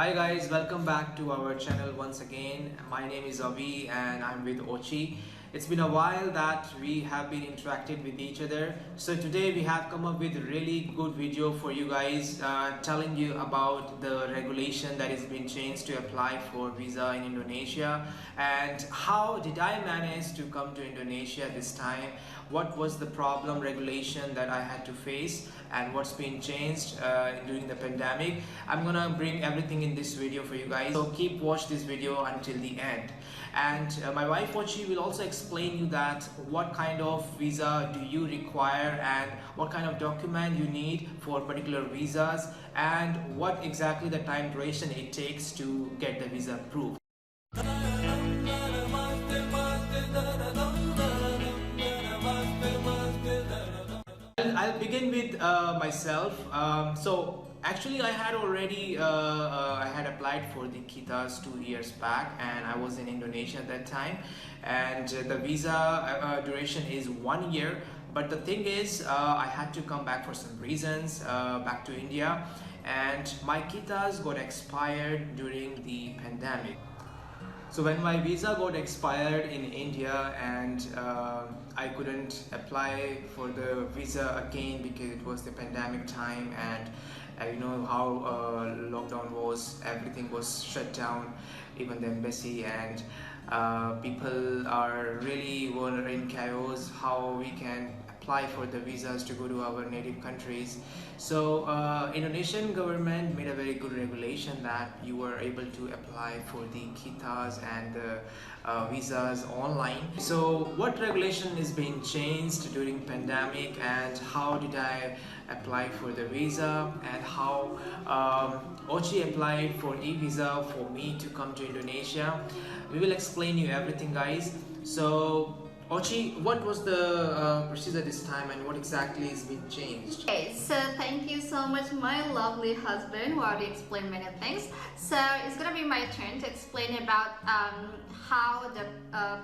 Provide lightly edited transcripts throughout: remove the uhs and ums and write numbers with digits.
Hi guys, welcome back to our channel once again. My name is Avi and I'm with Ochi. It's been a while that we have been interacted with each other. So today we have come up with a really good video for you guys, telling you about the regulation that has been changed to apply for visa in Indonesia, and how did I manage to come to Indonesia this time. What was the problem regulation that I had to face, and what's been changed during the pandemic. I'm gonna bring everything in this video for you guys, so keep watch this video until the end. And my wife Ochi will also explain you that what kind of visa do you require and what kind of document you need for particular visas, and what exactly the time duration it takes to get the visa approved. I'll begin with myself. So actually I had already I had applied for the KITAs 2 years back, and I was in Indonesia at that time, and the visa duration is 1 year. But the thing is, I had to come back for some reasons back to India, and my KITAs got expired during the pandemic. So when my visa got expired in India, and I couldn't apply for the visa again because it was the pandemic time, and you know how lockdown was, everything was shut down, even the embassy, and people are really were in chaos how we can apply for the visas to go to our native countries. So Indonesian government made a very good regulation that you were able to apply for the KITAs and the visas online. So what regulation is being changed during pandemic, and how did I apply for the visa, and how Ochi applied for e-visa for me to come to Indonesia. We will explain you everything, guys. So Ochi, what was the procedure this time, and what exactly is being changed? Okay, so thank you so much, my lovely husband, who already explained many things. So it's gonna be my turn to explain about how the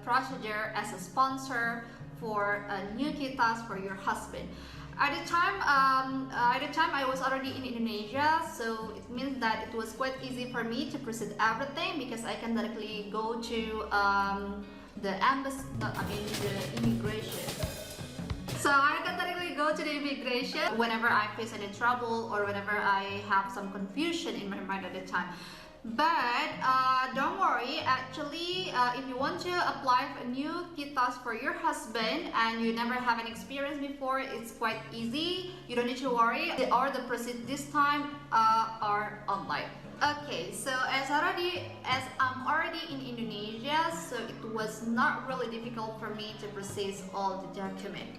procedure as a sponsor for new KITAs for your husband. At the time I was already in Indonesia, so it means that it was quite easy for me to proceed everything, because I can directly go to the embassy, the immigration. So I can directly go to the immigration whenever I face any trouble or whenever I have some confusion in my mind at the time. But don't worry, actually, if you want to apply for new KITAs for your husband and you never have an experience before, it's quite easy. You don't need to worry. All the procedures this time are online. Okay, so as I'm already in Indonesia, so it was not really difficult for me to process all the documents.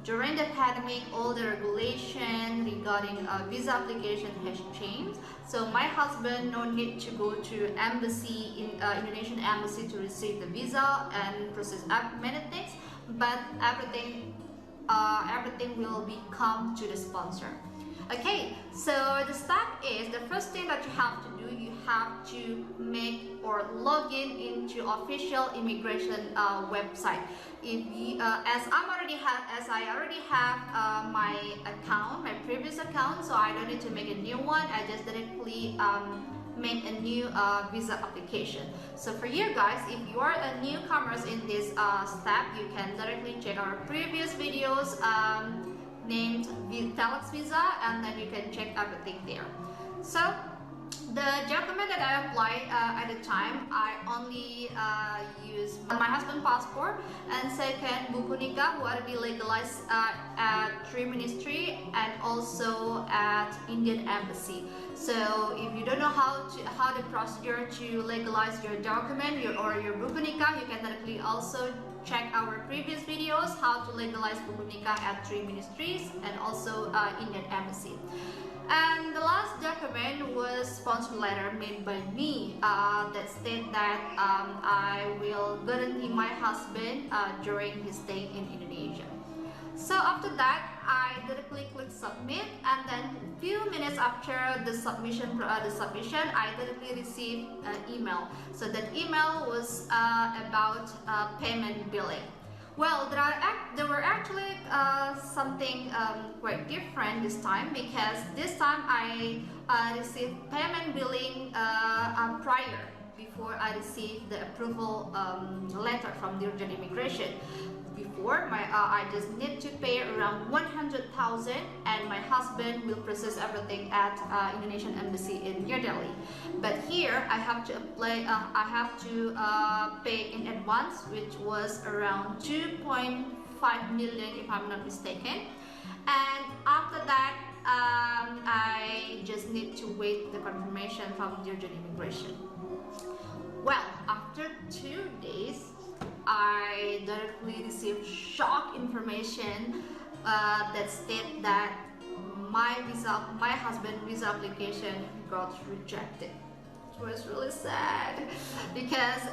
During the pandemic, all the regulation regarding visa application has changed. So my husband no need to go to embassy in Indonesian embassy to receive the visa and process many things, but everything will be come to the sponsor. Okay, so the step is, the first thing that you have to do, you have to make or log in into official immigration website. If you, as I already have my account, my previous account, so I don't need to make a new one. I just directly make a new visa application. So for you guys, if you are a newcomers in this step, you can directly check our previous videos named Telex visa, and then you can check everything there. So the document that I applied at the time, I only use my husband's passport, and second buku nikah, who already legalized at Tree Ministry and also at Indian Embassy. So if you don't know how the procedure to legalize your document or your buku nikah, you can directly also check our previous videos how to legalize buku nikah at Tree Ministries and also Indian Embassy. And the last document was sponsor letter made by me that state that I will guarantee my husband during his stay in Indonesia. So after that, I directly click submit, and then a few minutes after the submission, I directly received an email. So that email was about payment billing. Well, there were actually something quite different this time, because this time I received payment billing prior, before I received the approval letter from the urgent immigration. Before, I just need to pay around 100,000, and my husband will process everything at Indonesian embassy in New Delhi. But here I have to apply. I have to pay in advance, which was around 2.5 million, if I'm not mistaken. And after that, I just need to wait the confirmation from the urgent immigration. Well, after 2 days, I directly received shock information that state that my husband's visa application got rejected. It was really sad because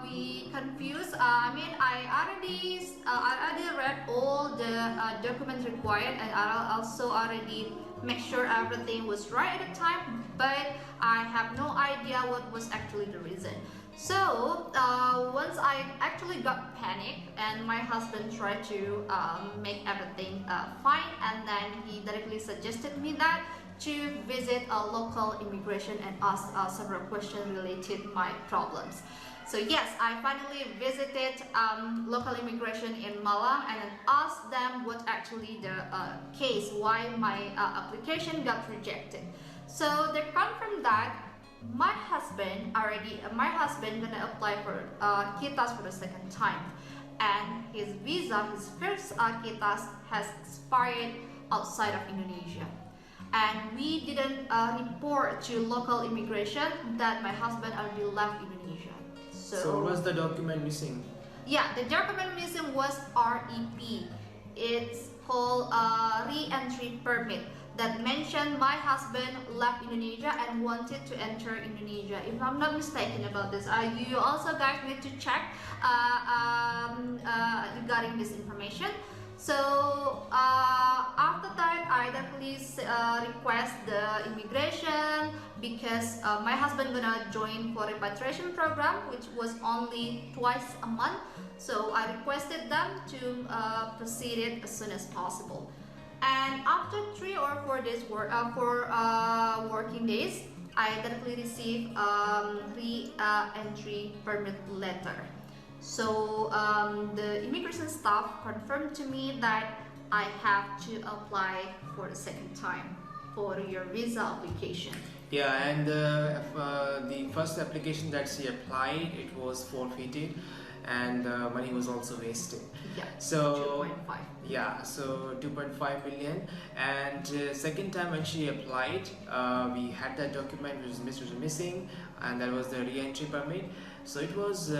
we confused. I already read all the documents required, and I also already make sure everything was right at the time, but I have no idea what was actually the reason. So once I actually got panicked, and my husband tried to make everything fine, and then he directly suggested me that to visit a local immigration and ask several questions related to my problems. So yes, I finally visited local immigration in Malang and then asked them what actually the case, why my application got rejected. So they confirmed that my husband gonna apply for KITAS for the second time, and his visa, his first KITAS, has expired outside of Indonesia. And we didn't report to local immigration that my husband already left Indonesia. So what's the document missing? Yeah, the document missing was REP. It's called re-entry permit, that mentioned my husband left Indonesia and wanted to enter Indonesia. If I'm not mistaken about this, you also guys need to check regarding this information. So after that, I definitely request the immigration, because my husband gonna join for repatriation program, which was only twice a month. So I requested them to proceed it as soon as possible. And after 3 or 4 days working days, I definitely received re-entry permit letter. So the immigration staff confirmed to me that I have to apply for the second time for your visa application. Yeah, and the first application that she applied, it was forfeited, and money was also wasted. Yeah, so 2.5. Yeah, so 2.5 million. And second time when she applied, we had that document which was missing, and that was the re-entry permit. So it was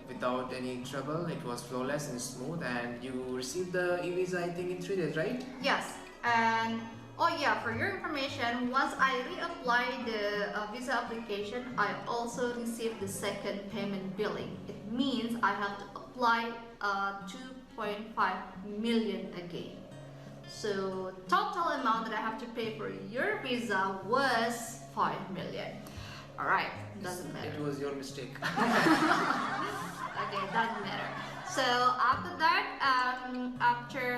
without any trouble, it was flawless and smooth, and you received the e-visa, I think, in 3 days, right? Yes, and oh yeah, for your information, once I reapplied the visa application, I also received the second payment billing. It means I have to apply 2.5 million again. So total amount that I have to pay for your visa was 5 million. Alright, doesn't matter. It was your mistake. Okay, doesn't matter. So after that, after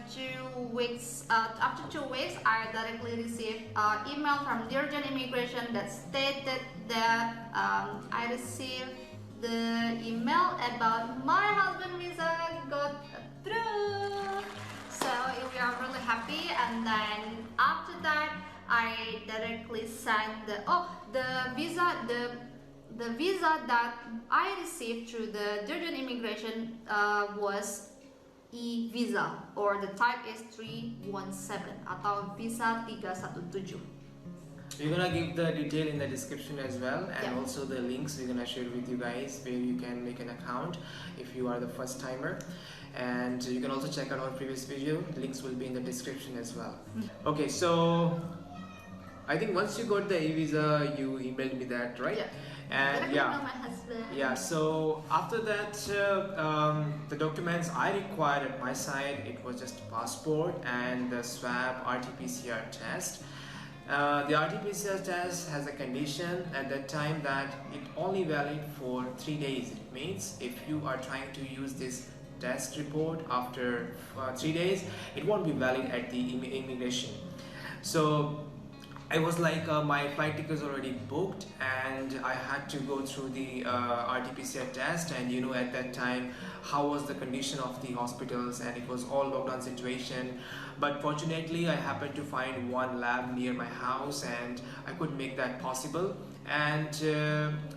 2 weeks, I directly received email from the urgent immigration that stated that I received the email about my husband visa got through. So we are really happy. And then after that, I directly sent the visa that I received through the urgent immigration was e-visa, or the type is 317 atau visa 317. We're gonna give the detail in the description as well, and Yeah. also the links we're gonna share with you guys where you can make an account if you are the first timer. And you can also check out our previous video, links will be in the description as well. Okay, so I think once you got the e-visa, you emailed me that, right? Yeah. And Email my husband. yeah, so after that, the documents I required at my side, it was just passport and the swab RT-PCR test. The RT-PCR test has a condition at that time that it only valid for 3 days. It means if you are trying to use this test report after 3 days, it won't be valid at the immigration. So I was like, my flight ticket was already booked, and I had to go through the RT-PCR test. And you know, at that time, how was the condition of the hospitals, and it was all lockdown situation. But fortunately, I happened to find one lab near my house, and I could make that possible. And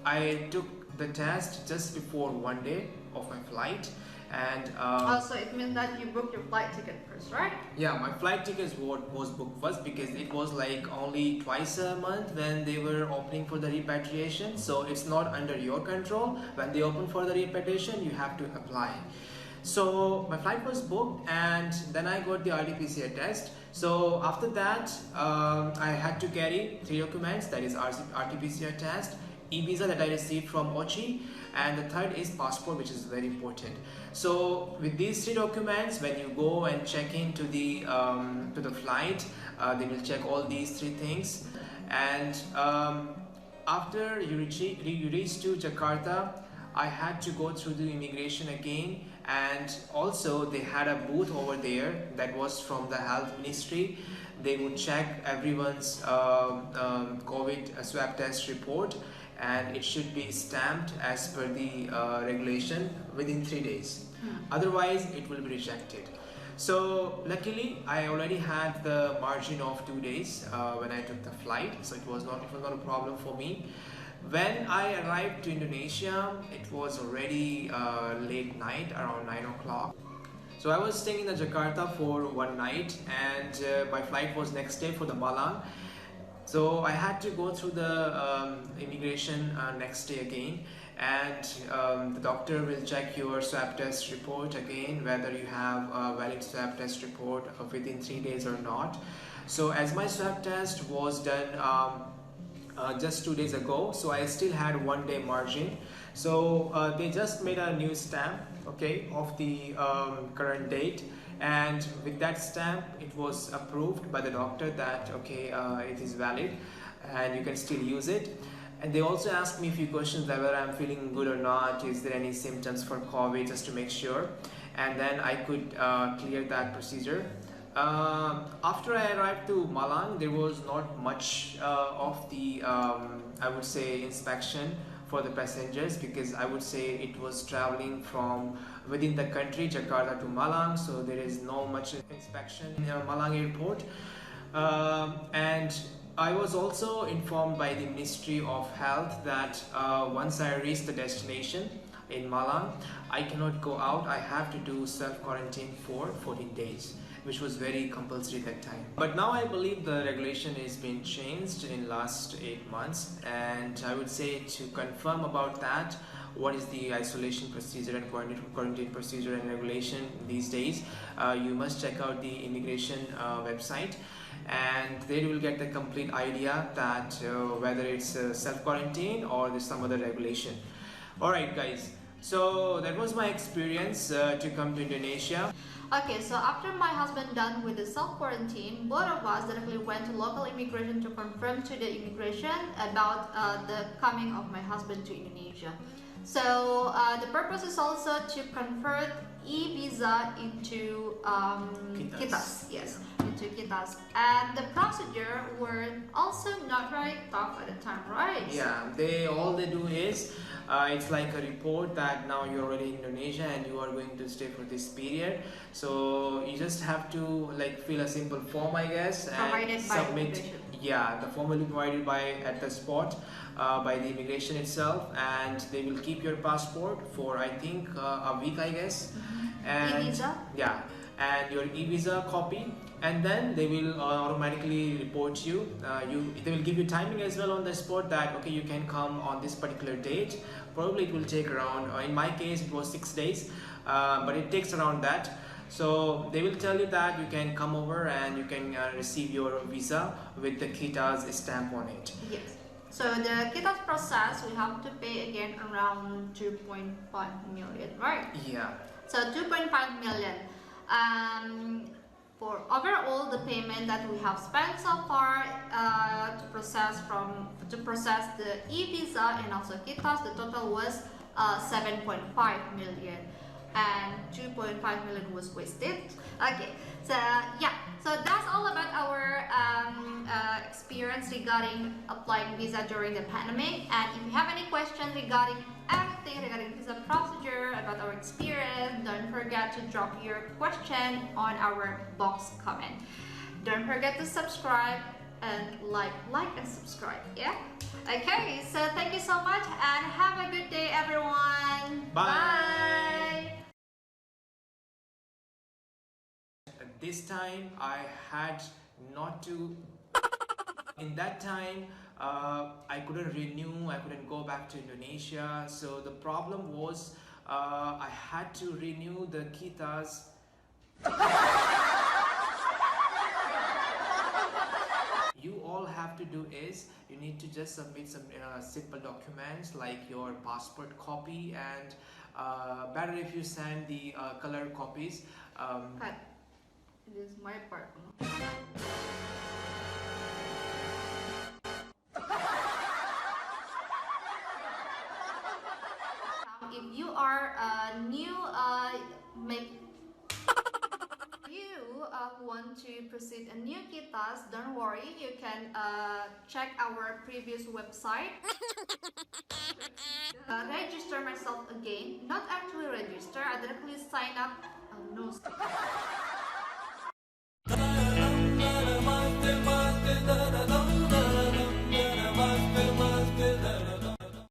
I took the test just before one day of my flight. And Also, it means that you booked your flight ticket first, right? yeah, my flight tickets was booked first, because it was like only twice a month when they were opening for the repatriation. So it's not under your control. When they open for the repatriation, you have to apply. So my flight was booked, and then I got the RT-PCR test. So after that, I had to carry 3 documents, that is RT-PCR test, e-visa that I received from OCHI, and the third is passport, which is very important. So with these 3 documents, when you go and check into the flight, they will check all these 3 things. And after you reach to Jakarta, I had to go through the immigration again. And also they had a booth over there that was from the health ministry. They would check everyone's COVID swab test report, and it should be stamped as per the regulation within 3 days. Otherwise it will be rejected. So luckily I already had the margin of 2 days when I took the flight, so it was not a problem for me. When I arrived to Indonesia, it was already late night, around 9 o'clock. So I was staying in the Jakarta for one night, and my flight was next day for the Malang. So I had to go through the immigration next day again, and the doctor will check your swab test report again, whether you have a valid swab test report within 3 days or not. So as my swab test was done just 2 days ago, so I still had 1 day margin. So they just made a new stamp, okay, of the current date, and with that stamp it was approved by the doctor that okay, it is valid and you can still use it. And they also asked me a few questions, that whether I'm feeling good or not, is there any symptoms for COVID, just to make sure, and then I could clear that procedure. After I arrived to Malang, there was not much of the I would say inspection for the passengers, because I would say it was traveling from within the country, Jakarta to Malang, so there is no much inspection in Malang airport. And I was also informed by the Ministry of Health that once I reach the destination in Malang, I cannot go out. I have to do self-quarantine for 14 days, which was very compulsory at that time. But now I believe the regulation is being changed in last 8 months, and I would say to confirm about that, what is the isolation procedure and quarantine procedure and regulation these days, you must check out the immigration website, and there you will get the complete idea that whether it's self-quarantine or there's some other regulation. Alright guys, so that was my experience to come to Indonesia. Okay, so after my husband done with the self-quarantine, both of us directly went to local immigration to confirm to the immigration about the coming of my husband to Indonesia. So the purpose is also to convert e-visa into kitas. Yes, into kitas. And the procedure were also not very tough at the time, right? Yeah, all they do is it's like a report that now you're already in Indonesia and you are going to stay for this period. So you just have to like fill a simple form, I guess, and Provided by submit. immigration. Yeah, the form will be provided at the spot by the immigration itself, and they will keep your passport for I think a week, I guess. And E-visa? yeah, and your e-visa copy, and then they will automatically report you. They will give you timing as well on the spot that okay, you can come on this particular date. Probably it will take around, in my case it was 6 days, but it takes around that. So they will tell you that you can come over and you can receive your visa with the KITA's stamp on it. Yes. So the KITA's process, we have to pay again around 2.5 million, right? Yeah. So 2.5 million. For overall the payment that we have spent so far to process the e-visa and also KITA's, the total was 7.5 million. and 2.5 million was wasted. Okay, so yeah, so that's all about our experience regarding applying visa during the pandemic. And if you have any questions regarding anything regarding visa procedure, about our experience, don't forget to drop your question on our box comment. Don't forget to subscribe and like and subscribe. Yeah. Okay, so thank you so much and have a good day, everyone. Bye. This time I had not to. In that time, I couldn't renew. I couldn't go back to Indonesia. So the problem was, I had to renew the kitas. You all have to do is you need to just submit some simple documents like your passport copy, and better if you send the color copies. Cut. It is my part. No? If you are new, make you want to proceed a new kitas, don't worry, you can check our previous website. Register myself again, not actually register, I directly sign up. Oh no.